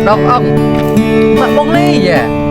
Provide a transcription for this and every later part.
Đọc ông mà bông ly vậy.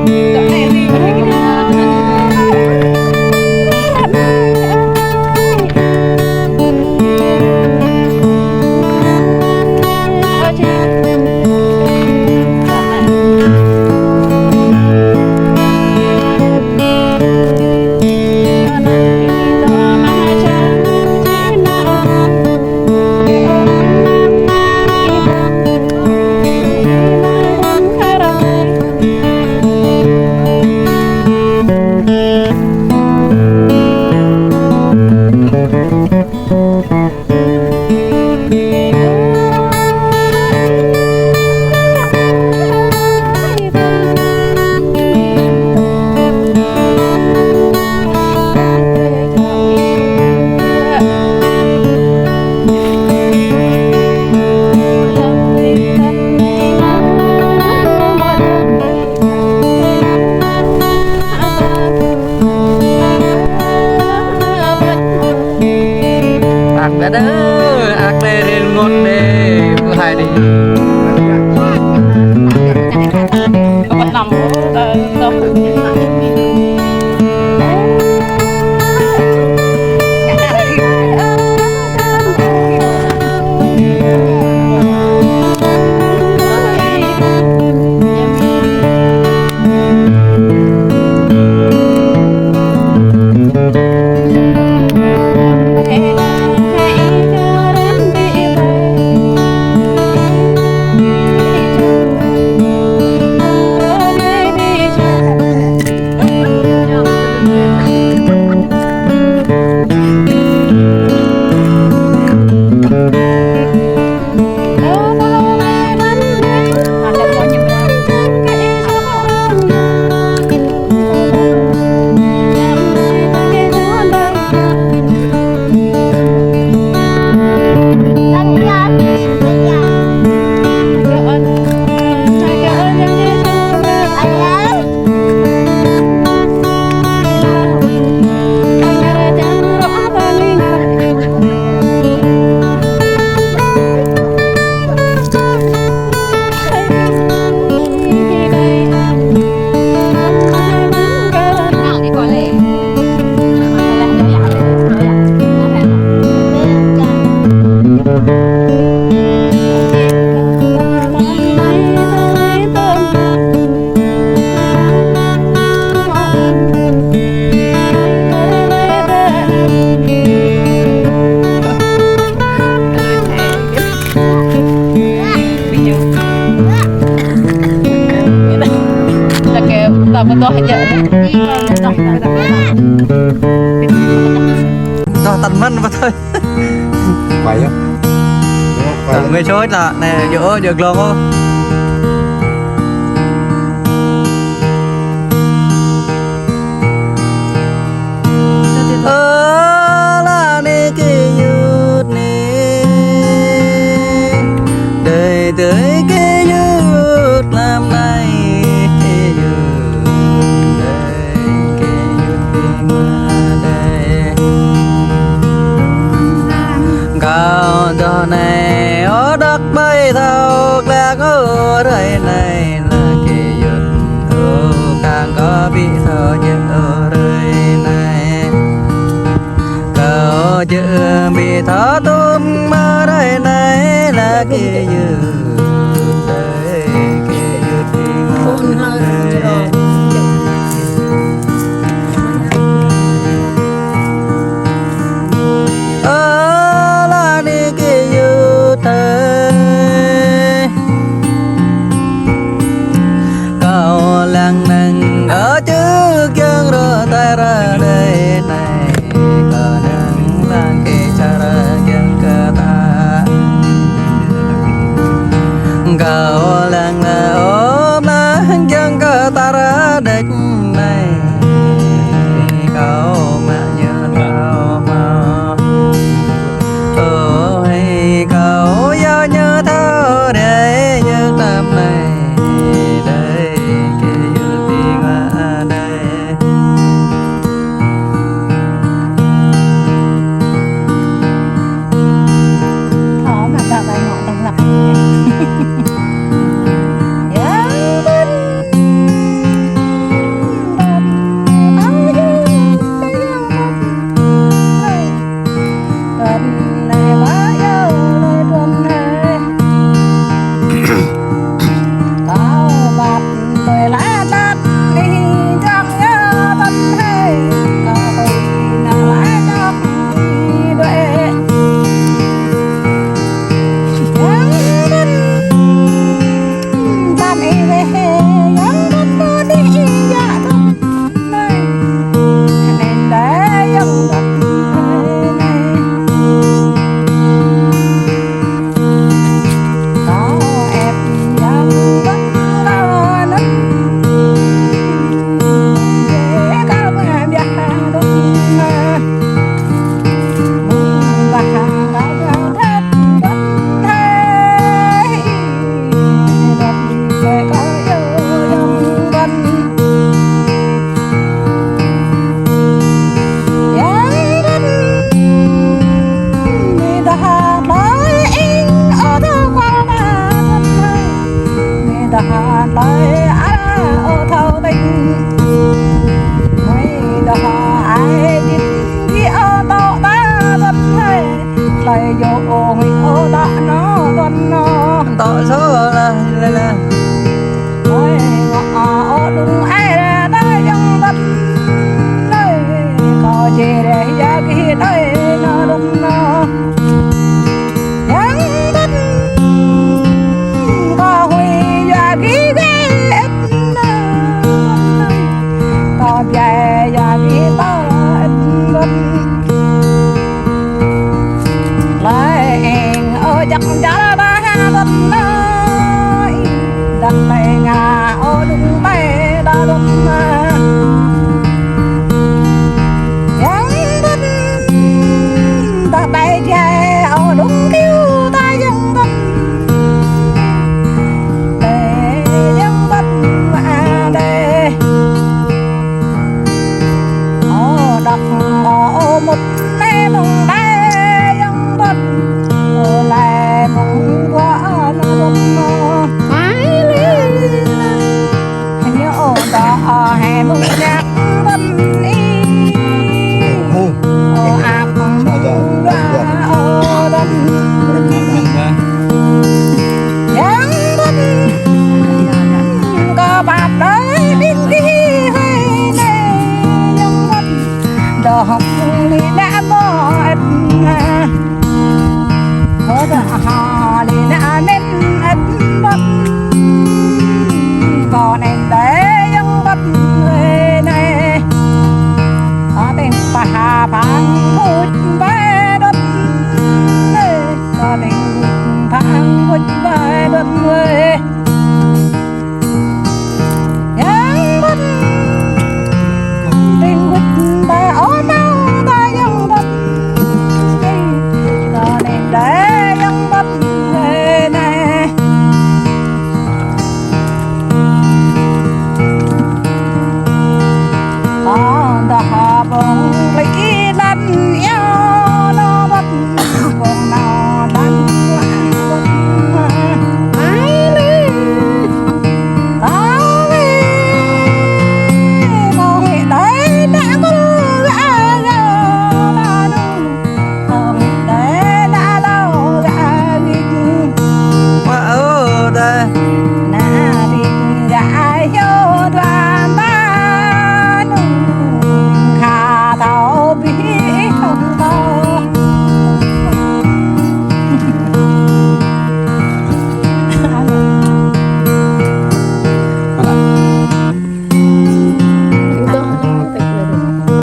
Đó tận mất mà thôi. Quay á. Người chơi là này giữa được luôn không? Là đi kia nhút nè, đời tới kia nhút làm này kia nhút, đời kia nhút đi mà đây. Cao cho này ở đất bay thâu lạc ở đây này là kia nhút, càng có bị thâu nhất ở đây này. Cao chữ bị thó tôm ở đây này là kia nhút, đây kia nhút đi mà đây. Ở trước chân rồi tay ra đây này có đang lang kê cha ra chân cơ ta cao lang là ôm lang chân cơ ta ra địch này cao mà nhớ cao mà ôi cao do nhớ thao để nhớ tâm này. Tội số là ôi ngọ đúng ai ra đây trong đất đây có gì để ra kia đây nó đúng nó chẳng đất có huy ra kia ghét có dài ra kia to ít đất lại ở chắc chắn ba đất nói đất này ngà ở đúng mẹ đã đúng chẳng đất ta bay chạy ở đúng kêu ta dân đất để dân đất mà để ở đất ở một em mong đây dân đất ở lại mong qua nó đúng hè mùng nhạc tâm y ô áp ra ô đâm giang đất có bạc đấy bên kia hay này giang đất đỏ